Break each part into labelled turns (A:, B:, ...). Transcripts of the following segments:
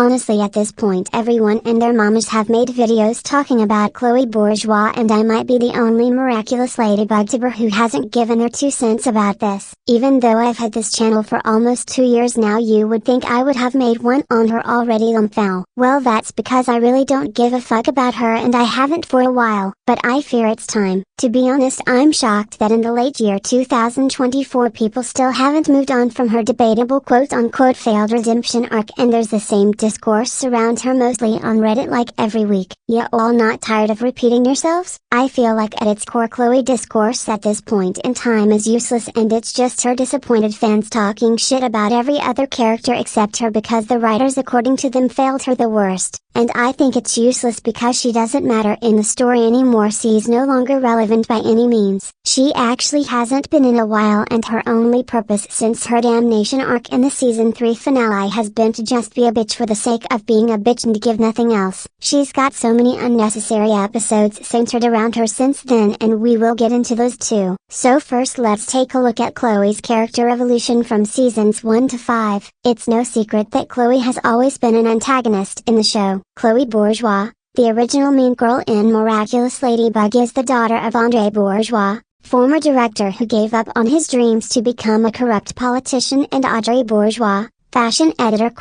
A: Honestly, at this point everyone and their mamas have made videos talking about Chloe Bourgeois, and I might be the only miraculous ladybug tuber who hasn't given their 2 cents about this. Even though I've had this channel for almost 2 years now, you would think I would have made one on her already, lmfaoo. Well, that's because I really don't give a fuck about her, and I haven't for a while, but I fear it's time. To be honest, I'm shocked that in the late year 2024 people still haven't moved on from her debatable quote-unquote failed redemption arc, and there's the same discourse around her mostly on Reddit like every week. You all not tired of repeating yourselves? I feel like at its core Chloe discourse at this point in time is useless, and it's just her disappointed fans talking shit about every other character except her because the writers according to them failed her the worst. And I think it's useless because she doesn't matter in the story anymore. She's no longer relevant by any means. She actually hasn't been in a while, and her only purpose since her damnation arc in the season 3 finale has been to just be a bitch for the sake of being a bitch and to give nothing else. She's got so many unnecessary episodes centered around her since then, and we will get into those too. So first let's take a look at Chloe's character evolution from seasons 1 to 5. It's no secret that Chloe has always been an antagonist in the show. Chloe Bourgeois, the original mean girl in Miraculous Ladybug, is the daughter of Andre Bourgeois, former director who gave up on his dreams to become a corrupt politician, and Audrey Bourgeois, fashion editor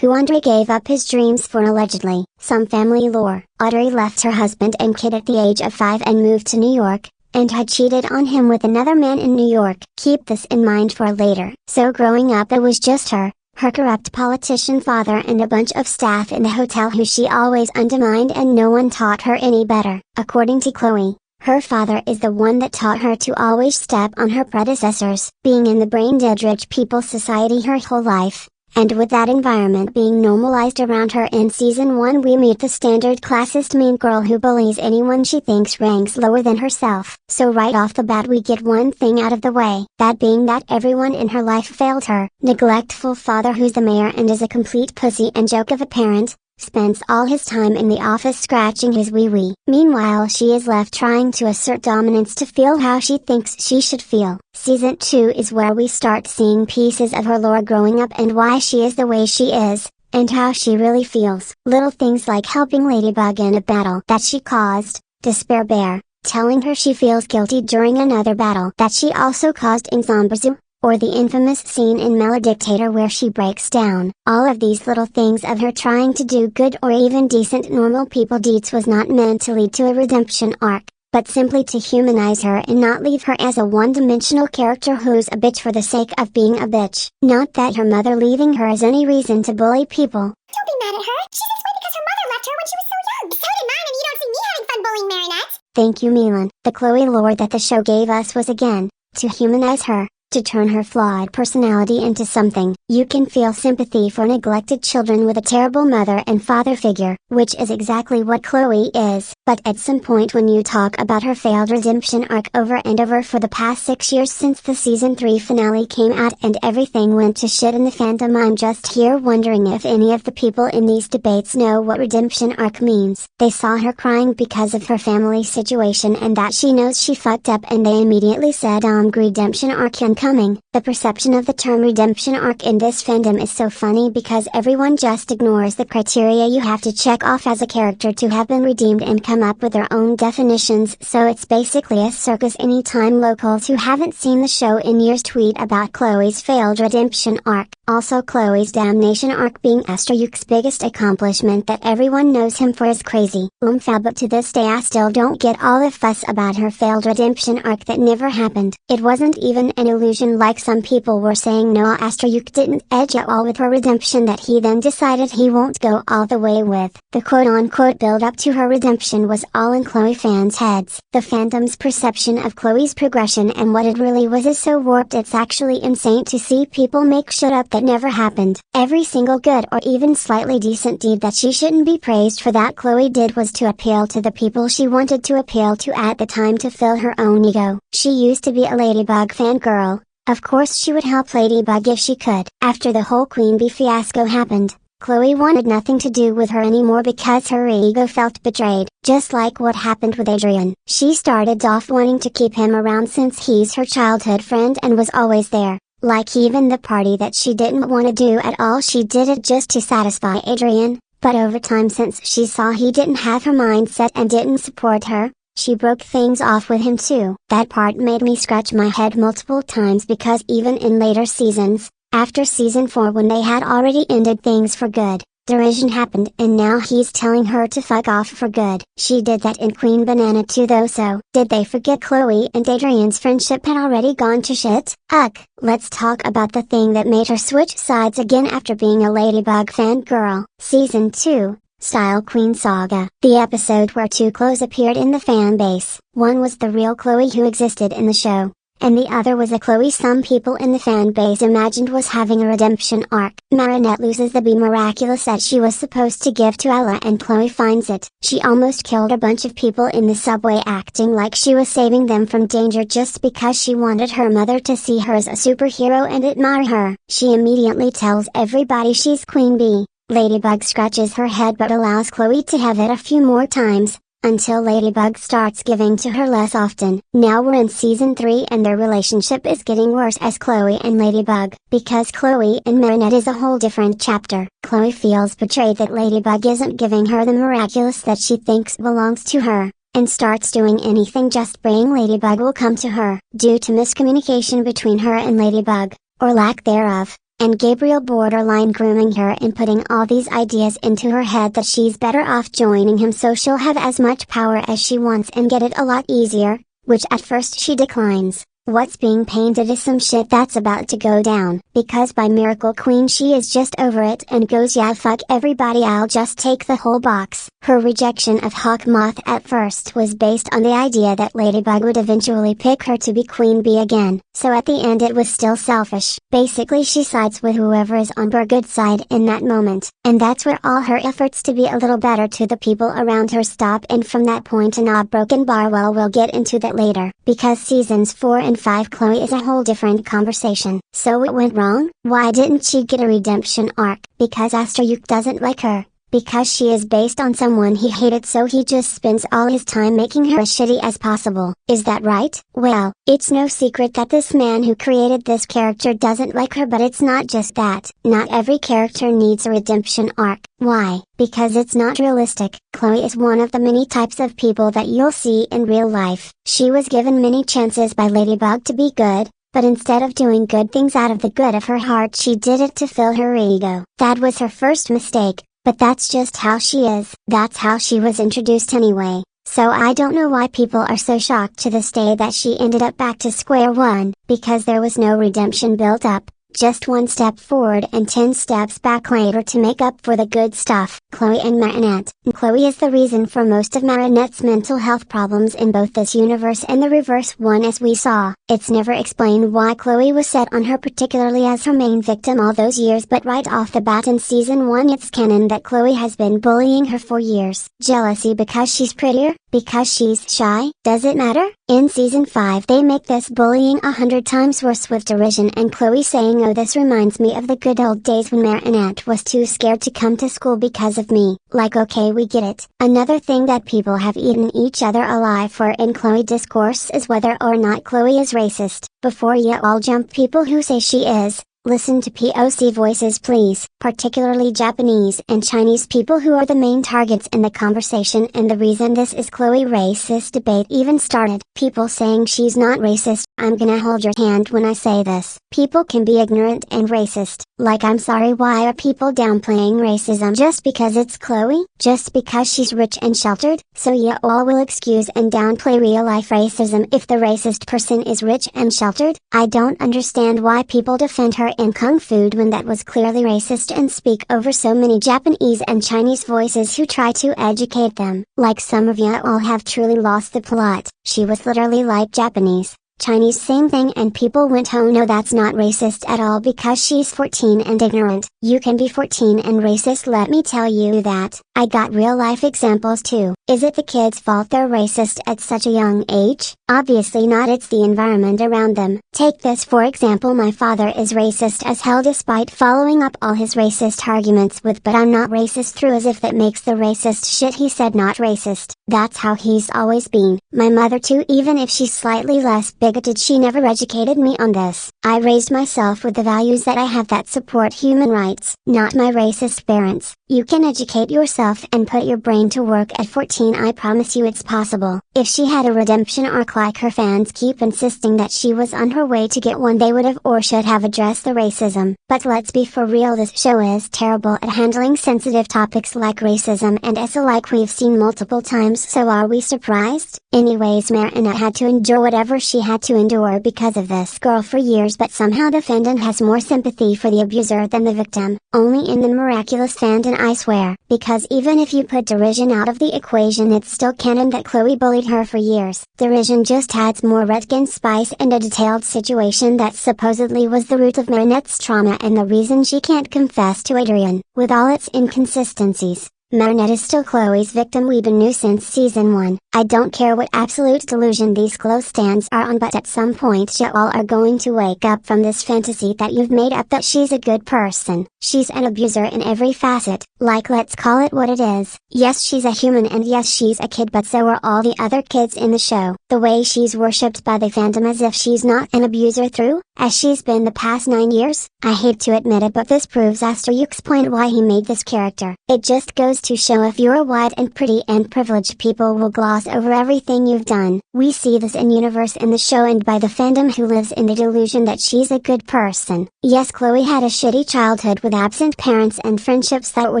A: who Andre gave up his dreams for allegedly. Some family lore: Audrey left her husband and kid at the age of 5 and moved to New York, and had cheated on him with another man in New York. Keep this in mind for later. So growing up it was just her corrupt politician father, and a bunch of staff in the hotel who she always undermined, and no one taught her any better. According to Chloe, her father is the one that taught her to always step on her predecessors, being in the brain-dead rich people society her whole life. And with that environment being normalized around her, in season 1 we meet the standard classist mean girl who bullies anyone she thinks ranks lower than herself. So right off the bat we get one thing out of the way, that being that everyone in her life failed her. Neglectful father who's the mayor and is a complete pussy and joke of a parent, spends all his time in the office scratching his wee-wee. Meanwhile she is left trying to assert dominance to feel how she thinks she should feel. Season 2 is where we start seeing pieces of her lore growing up and why she is the way she is, and how she really feels. Little things like helping Ladybug in a battle that she caused, Despair Bear, telling her she feels guilty during another battle that she also caused in Zombazoo, or the infamous scene in Maledictator where she breaks down. All of these little things of her trying to do good or even decent normal people deeds was not meant to lead to a redemption arc, but simply to humanize her and not leave her as a one-dimensional character who's a bitch for the sake of being a bitch. Not that her mother leaving her is any reason to bully people.
B: Don't be mad at her. She's this way because her mother left her when she was so young. So did mine, and you don't see me having fun bullying Marinette.
A: Thank you, Milan. The Chloe lore that the show gave us was again to humanize her, to turn her flawed personality into something you can feel sympathy for. Neglected children with a terrible mother and father figure, which is exactly what Chloe is. But at some point when you talk about her failed redemption arc over and over for the past 6 years since the season 3 finale came out and everything went to shit in the fandom, I'm just here wondering if any of the people in these debates know what redemption arc means. They saw her crying because of her family situation and that she knows she fucked up, and they immediately said redemption arc incoming. The perception of the term redemption arc in this fandom is so funny because everyone just ignores the criteria you have to check off as a character to have been redeemed and come up with their own definitions. So it's basically a circus. Anytime locals who haven't seen the show in years tweet about Chloe's failed redemption arc. Also, Chloe's damnation arc being Astrayuk's biggest accomplishment that everyone knows him for is crazy. But to this day I still don't get all the fuss about her failed redemption arc that never happened. It wasn't even an illusion like some people were saying. No, Astrayuk didn't edge at all with her redemption that he then decided he won't go all the way with. The quote-unquote build up to her redemption was all in Chloe fans' heads. The fandom's perception of Chloe's progression and what it really was is so warped it's actually insane to see people make shit up that never happened. Every single good or even slightly decent deed that she shouldn't be praised for that Chloe did was to appeal to the people she wanted to appeal to at the time to fill her own ego. She used to be a Ladybug fangirl. Of course she would help Ladybug if she could. After the whole Queen Bee fiasco happened, Chloe wanted nothing to do with her anymore because her ego felt betrayed, just like what happened with Adrian. She started off wanting to keep him around since he's her childhood friend and was always there, Like even the party that she didn't want to do at all, she did it just to satisfy Adrian, but over time, since she saw he didn't have her mind set and didn't support her, she broke things off with him too. That part made me scratch my head multiple times, because even in later seasons, after season 4 when they had already ended things for good, derision happened and now he's telling her to fuck off for good. She did that in Queen Banana too though, so did they forget Chloe and Adrian's friendship had already gone to shit? Ugh, let's talk about the thing that made her switch sides again after being a Ladybug fangirl. Season 2, Style Queen Saga. The episode where two Chloes appeared in the fan base. One was the real Chloe who existed in the show, and the other was a Chloe some people in the fan base imagined was having a redemption arc. Marinette loses the Be Miraculous that she was supposed to give to Ella and Chloe finds it. She almost killed a bunch of people in the subway, acting like she was saving them from danger just because she wanted her mother to see her as a superhero and admire her. She immediately tells everybody she's Queen Bee. Ladybug scratches her head but allows Chloe to have it a few more times, until Ladybug starts giving to her less often. Now we're in season 3 and their relationship is getting worse as Chloe and Ladybug. Because Chloe and Marinette is a whole different chapter. Chloe feels betrayed that Ladybug isn't giving her the miraculous that she thinks belongs to her, and starts doing anything just praying Ladybug will come to her. Due to miscommunication between her and Ladybug, or lack thereof, and Gabriel borderline grooming her and putting all these ideas into her head that she's better off joining him so she'll have as much power as she wants and get it a lot easier, which at first she declines. What's being painted is some shit that's about to go down. Because by Miracle Queen she is just over it and goes, yeah fuck everybody, I'll just take the whole box. Her rejection of Hawkmoth at first was based on the idea that Ladybug would eventually pick her to be Queen Bee again, so at the end it was still selfish. Basically she sides with whoever is on her good side in that moment, and that's where all her efforts to be a little better to the people around her stop, and from that point on a broken bar. Well, we'll get into that later, because seasons 4 and 5 Chloe is a whole different conversation. So it went wrong? Why didn't she get a redemption arc? Because Astrayuk doesn't like her. Because she is based on someone he hated, so he just spends all his time making her as shitty as possible. Is that right? Well, it's no secret that this man who created this character doesn't like her, but it's not just that. Not every character needs a redemption arc. Why? Because it's not realistic. Chloe is one of the many types of people that you'll see in real life. She was given many chances by Ladybug to be good, but instead of doing good things out of the good of her heart, she did it to fill her ego. That was her first mistake. But that's just how she is. That's how she was introduced anyway. So I don't know why people are so shocked to this day that she ended up back to square one, because there was no redemption built up. Just one step forward and 10 steps back later to make up for the good stuff. Chloe and Marinette. Chloe is the reason for most of Marinette's mental health problems in both this universe and the reverse one, as we saw. It's never explained why Chloe was set on her particularly as her main victim all those years, but right off the bat in season 1 it's canon that Chloe has been bullying her for years. Jealousy because she's prettier? Because she's shy? Does it matter? In season 5 they make this bullying 100 times worse with derision and Chloe saying, oh, this reminds me of the good old days when Marinette was too scared to come to school because of me. Like, okay, we get it. Another thing that people have eaten each other alive for in Chloe discourse is whether or not Chloe is racist. Before you all jump people who say she is, listen to POC voices please, particularly Japanese and Chinese people who are the main targets in the conversation and the reason this is Chloe racist debate even started. People saying she's not racist, I'm gonna hold your hand when I say this. People can be ignorant and racist. Like, I'm sorry, why are people downplaying racism just because it's Chloe? Just because she's rich and sheltered? So you all will excuse and downplay real life racism if the racist person is rich and sheltered? I don't understand why people defend her in Kung Fu when that was clearly racist and speak over so many Japanese and Chinese voices who try to educate them. Like, some of you all have truly lost the plot. She was literally like Japanese. Chinese same thing and people went, oh no, that's not racist at all because she's 14 and ignorant. You can be 14 and racist, let me tell you that. I got real life examples too. Is it the kids' fault they're racist at such a young age? Obviously not, it's the environment around them. Take this for example, my father is racist as hell despite following up all his racist arguments with "but I'm not racist" through as if that makes the racist shit he said not racist. That's how he's always been. My mother too, even if she's slightly less bigoted, she never educated me on this. I raised myself with the values that I have that support human rights, not my racist parents. You can educate yourself and put your brain to work at 14, I promise you it's possible. If she had a redemption arc like her fans keep insisting that she was on her way to get one, they would have or should have addressed the racism. But let's be for real, this show is terrible at handling sensitive topics like racism and so like we've seen multiple times, so are we surprised? Anyways, Marina had to endure whatever she had to endure because of this girl for years, but somehow the fandom has more sympathy for the abuser than the victim. Only in the miraculous fandom, I swear, because even if you put derision out of the equation, it's still canon that Chloe bullied her for years. Derision just adds more retcon spice and a detailed situation that supposedly was the root of Marinette's trauma and the reason she can't confess to Adrian. With all its inconsistencies, Marinette is still Chloe's victim. We've been new since season 1. I don't care what absolute delusion these glow stands are on, but at some point you all are going to wake up from this fantasy that you've made up that she's a good person. She's an abuser in every facet. Like, let's call it what it is. Yes, she's a human, and yes, she's a kid, but so are all the other kids in the show. The way she's worshipped by the fandom as if she's not an abuser through, as she's been the past 9 years. I hate to admit it, but this proves Asterix point why he made this character. It just goes to show if you're white and pretty and privileged, people will gloss over everything you've done. We see this in universe in the show and by the fandom who lives in the delusion that she's a good person. Yes, Chloe had a shitty childhood with absent parents and friendships that were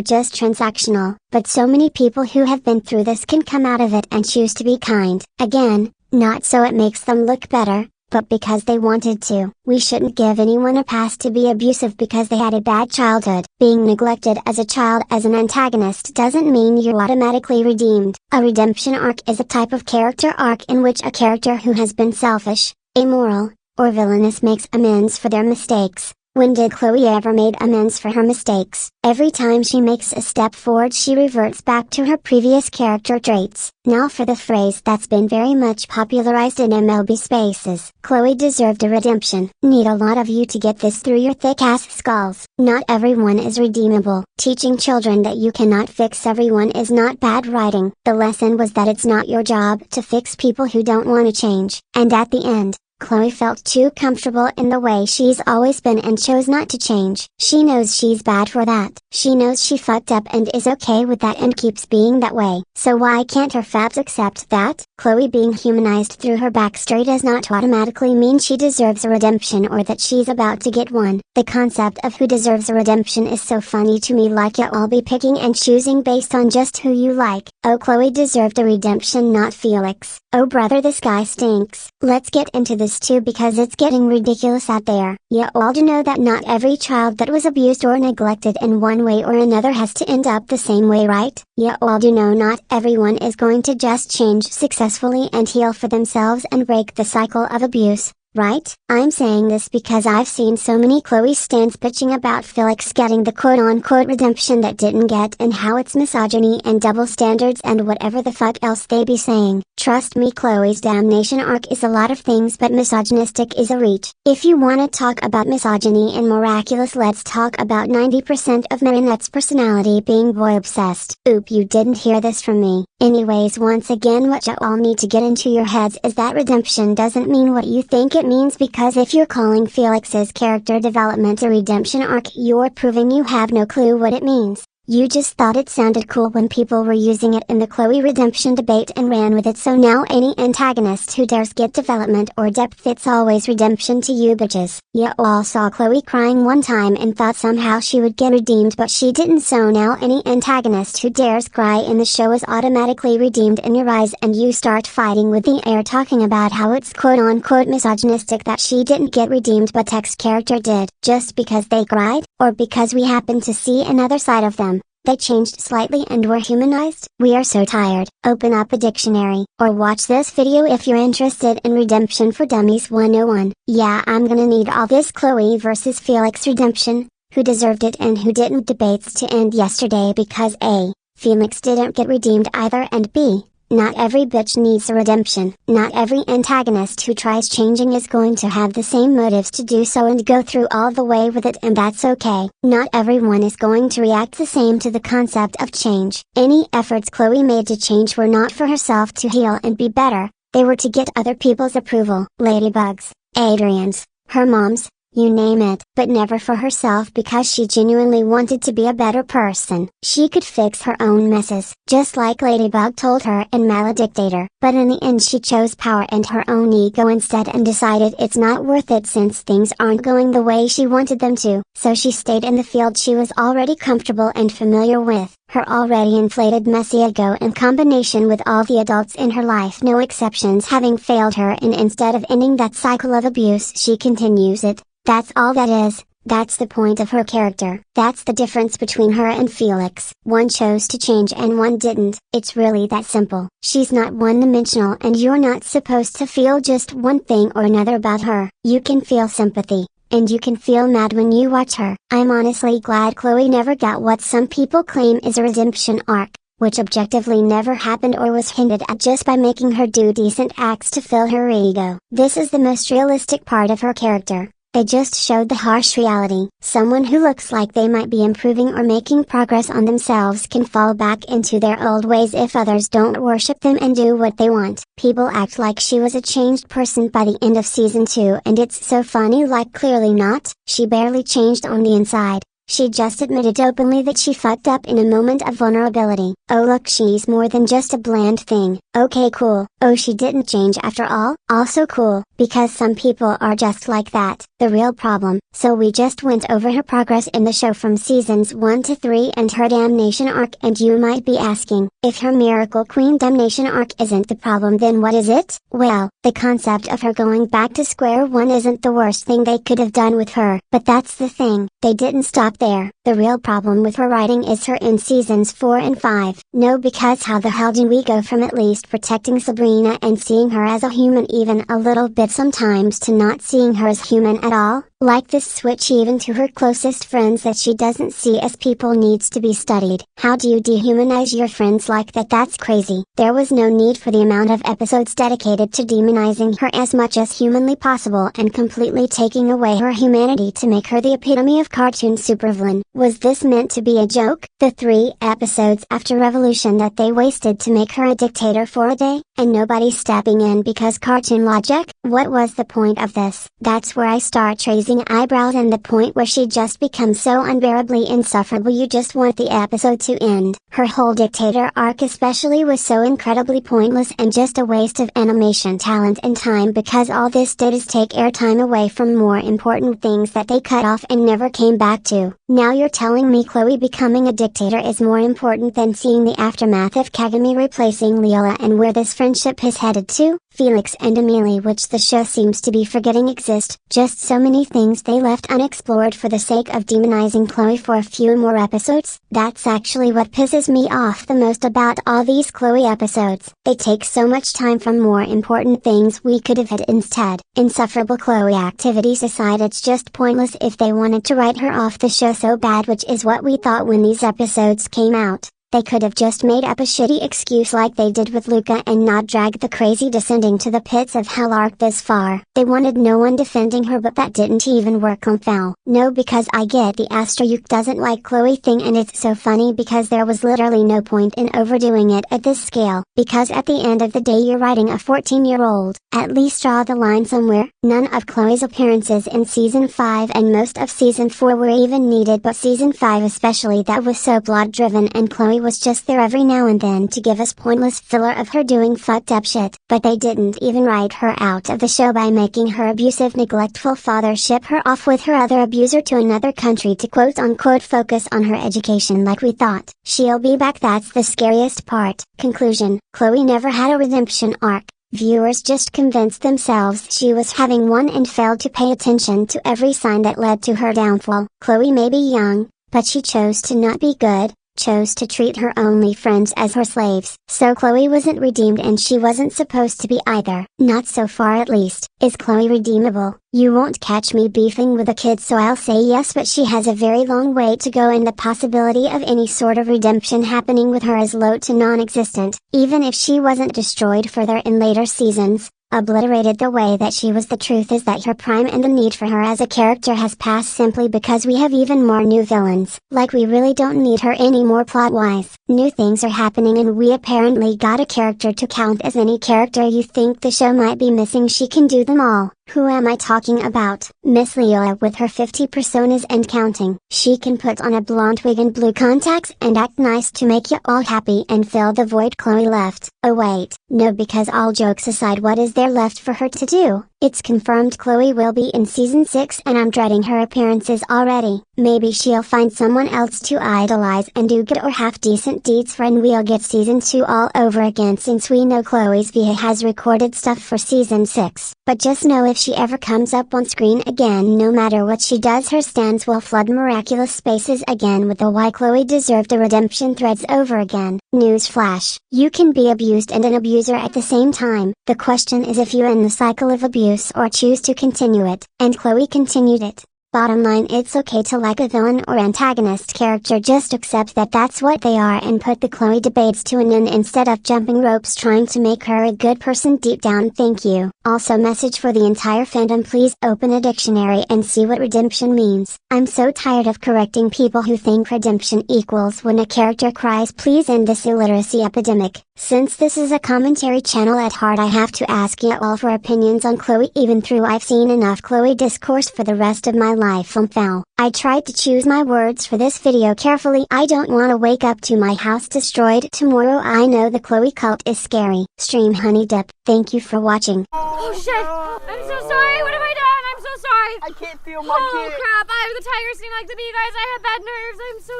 A: just transactional, but so many people who have been through this can come out of it and choose to be kind. Again, not so it makes them look better, but because they wanted to. We shouldn't give anyone a pass to be abusive because they had a bad childhood. Being neglected as a child as an antagonist doesn't mean you're automatically redeemed. A redemption arc is a type of character arc in which a character who has been selfish, immoral, or villainous makes amends for their mistakes. When did Chloe ever made amends for her mistakes? Every time she makes a step forward, she reverts back to her previous character traits. Now for the phrase that's been very much popularized in MLB spaces. Chloe deserved a redemption. Need a lot of you to get this through your thick-ass skulls. Not everyone is redeemable. Teaching children that you cannot fix everyone is not bad writing. The lesson was that it's not your job to fix people who don't want to change. And at the end, Chloe felt too comfortable in the way she's always been and chose not to change. She knows she's bad for that. She knows she fucked up and is okay with that and keeps being that way. So why can't her fans accept that? Chloe being humanized through her backstory does not automatically mean she deserves a redemption or that she's about to get one. The concept of who deserves a redemption is so funny to me, like you all be picking and choosing based on just who you like. Oh, Chloe deserved a redemption, not Felix. Oh brother, this guy stinks. Let's get into this too because it's getting ridiculous out there. You all do know that not every child that was abused or neglected in one way or another has to end up the same way, right? You all do know not everyone is going to just change successfully and heal for themselves and break the cycle of abuse. Right? I'm saying this because I've seen so many Chloe stans bitching about Felix getting the quote-unquote redemption that didn't get, and how it's misogyny and double standards and whatever the fuck else they be saying. Trust me, Chloe's damnation arc is a lot of things, but misogynistic is a reach. If you wanna talk about misogyny and miraculous, let's talk about 90% of Marinette's personality being boy-obsessed. Oop, you didn't hear this from me. Anyways, once again, what you all need to get into your heads is that redemption doesn't mean what you think it means, because if you're calling Felix's character development a redemption arc, you're proving you have no clue what it means. You just thought it sounded cool when people were using it in the Chloe redemption debate and ran with it, so now any antagonist who dares get development or depth, it's always redemption to you bitches. You all saw Chloe crying one time and thought somehow she would get redeemed, but she didn't, so now any antagonist who dares cry in the show is automatically redeemed in your eyes, and you start fighting with the air talking about how it's quote-unquote misogynistic that she didn't get redeemed but Tech's character did, just because they cried, or because we happen to see another side of them. They changed slightly and were humanized. We are so tired. Open up a dictionary, or watch this video if you're interested in Redemption for Dummies 101. Yeah, I'm gonna need all this Chloe versus Felix redemption, who deserved it and who didn't debates to end yesterday, because A. Felix didn't get redeemed either, and B, not every bitch needs a redemption. Not every antagonist who tries changing is going to have the same motives to do so and go through all the way with it, and that's okay. Not everyone is going to react the same to the concept of change. Any efforts Chloe made to change were not for herself to heal and be better, they were to get other people's approval. Ladybug's, Adrian's, her mom's, you name it, but never for herself, because she genuinely wanted to be a better person. She could fix her own messes, just like Ladybug told her in Maledictator, but in the end she chose power and her own ego instead and decided it's not worth it since things aren't going the way she wanted them to, so she stayed in the field she was already comfortable and familiar with. Her already inflated messy ego in combination with all the adults in her life, no exceptions, having failed her, and instead of ending that cycle of abuse she continues it. That's all that is, that's the point of her character. That's the difference between her and Felix. One chose to change and one didn't. It's really that simple. She's not one-dimensional, and you're not supposed to feel just one thing or another about her. You can feel sympathy, and you can feel mad when you watch her. I'm honestly glad Chloe never got what some people claim is a redemption arc, which objectively never happened or was hinted at just by making her do decent acts to fill her ego. This is the most realistic part of her character. They just showed the harsh reality. Someone who looks like they might be improving or making progress on themselves can fall back into their old ways if others don't worship them and do what they want. People act like she was a changed person by the end of season 2, and it's so funny, like clearly not. She barely changed on the inside. She just admitted openly that she fucked up in a moment of vulnerability. Oh look, she's more than just a bland thing. Okay, cool. Oh, she didn't change after all? Also cool, because some people are just like that. The real problem. So we just went over her progress in the show from seasons 1 to 3 and her damnation arc, and you might be asking, if her Miracle Queen damnation arc isn't the problem, then what is it? Well, the concept of her going back to square one isn't the worst thing they could have done with her, but that's the thing, they didn't stop there. The real problem with her writing is her in seasons 4 and 5. No, because how the hell do we go from at least protecting Sabrina and seeing her as a human even a little bit sometimes to not seeing her as human at all? Like this switch even to her closest friends that she doesn't see as people needs to be studied. How do you dehumanize your friends like that? That's crazy. There was no need for the amount of episodes dedicated to demonizing her as much as humanly possible and completely taking away her humanity to make her the epitome of cartoon supervillain. Was this meant to be a joke? The 3 episodes after Revolution that they wasted to make her a dictator for a day, and nobody stepping in because cartoon logic? What was the point of this? That's where I start raising eyebrows, and the point where she just becomes so unbearably insufferable you just want the episode to end. Her whole dictator arc especially was so incredibly pointless and just a waste of animation talent and time, because all this did is take airtime away from more important things that they cut off and never came back to. Now you're telling me Chloe becoming a dictator is more important than seeing the aftermath of Kagami replacing Leola and where this friendship is headed to? Felix and Amelie, which the show seems to be forgetting exist. Just so many things they left unexplored for the sake of demonizing Chloe for a few more episodes. That's actually what pisses me off the most about all these Chloe episodes. They take so much time from more important things we could have had instead. Insufferable Chloe activities aside, it's just pointless if they wanted to write her off the show so bad, which is what we thought when these episodes came out. They could have just made up a shitty excuse like they did with Luca and not dragged the crazy descending to the pits of hell arc this far. They wanted no one defending her, but that didn't even work on Fel. No, because I get the Astrayuk doesn't like Chloe thing, and it's so funny because there was literally no point in overdoing it at this scale, because at the end of the day you're writing a 14-year-old. At least draw the line somewhere. None of Chloe's appearances in season 5 and most of season 4 were even needed, but season 5 especially, that was so plot driven, and Chloe was just there every now and then to give us pointless filler of her doing fucked up shit. But they didn't even write her out of the show by making her abusive, neglectful father ship her off with her other abuser to another country to quote unquote focus on her education like we thought. She'll be back, that's the scariest part. Conclusion: Chloe never had a redemption arc. Viewers just convinced themselves she was having one and failed to pay attention to every sign that led to her downfall. Chloe may be young, but she chose to not be good, chose to treat her only friends as her slaves. So Chloe wasn't redeemed and she wasn't supposed to be either. Not so far at least. Is Chloe redeemable? You won't catch me beefing with a kid, so I'll say yes, but she has a very long way to go and the possibility of any sort of redemption happening with her is low to non-existent. Even if she wasn't destroyed further in later seasons, obliterated the way that she was, the truth is that her prime and the need for her as a character has passed simply because we have even more new villains. Like, we really don't need her anymore plot-wise. New things are happening and we apparently got a character to count as any character you think the show might be missing. She can do them all. Who am I talking about? Miss Leoa with her 50 personas and counting. She can put on a blonde wig and blue contacts and act nice to make you all happy and fill the void Chloe left. Oh wait, no, because all jokes aside, what is there left for her to do? It's confirmed Chloe will be in season 6 and I'm dreading her appearances already. Maybe she'll find someone else to idolize and do good or half decent deeds for, and we'll get season 2 all over again, since we know Chloe's VA has recorded stuff for season 6. But just know if she ever comes up on screen again, no matter what she does, her stands will flood miraculous spaces again with the why Chloe deserved a redemption threads over again. Newsflash: you can be abused and an abuser at the same time. The question is if you're in the cycle of abuse or choose to continue it, and Chloe continued it. Bottom line, it's okay to like a villain or antagonist character, just accept that that's what they are and put the Chloe debates to an end instead of jumping ropes trying to make her a good person deep down. Thank you. Also, message for the entire fandom: please open a dictionary and see what redemption means. I'm so tired of correcting people who think redemption equals when a character cries. Please end this illiteracy epidemic. Since this is a commentary channel at heart, I have to ask you all for opinions on Chloe, even though I've seen enough Chloe discourse for the rest of my life. Lmfaoo. I tried to choose my words for this video carefully. I don't want to wake up to my house destroyed tomorrow. I know the Chloe cult is scary. Stream Honey Dip. Thank you for watching.
C: Oh shit! I'm so sorry. What have I done? I'm so sorry.
D: I can't feel my
C: Oh
D: kid.
C: crap! I have the tiger skin like the bee, guys. I have bad nerves. I'm so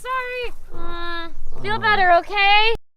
C: sorry. Feel better, okay?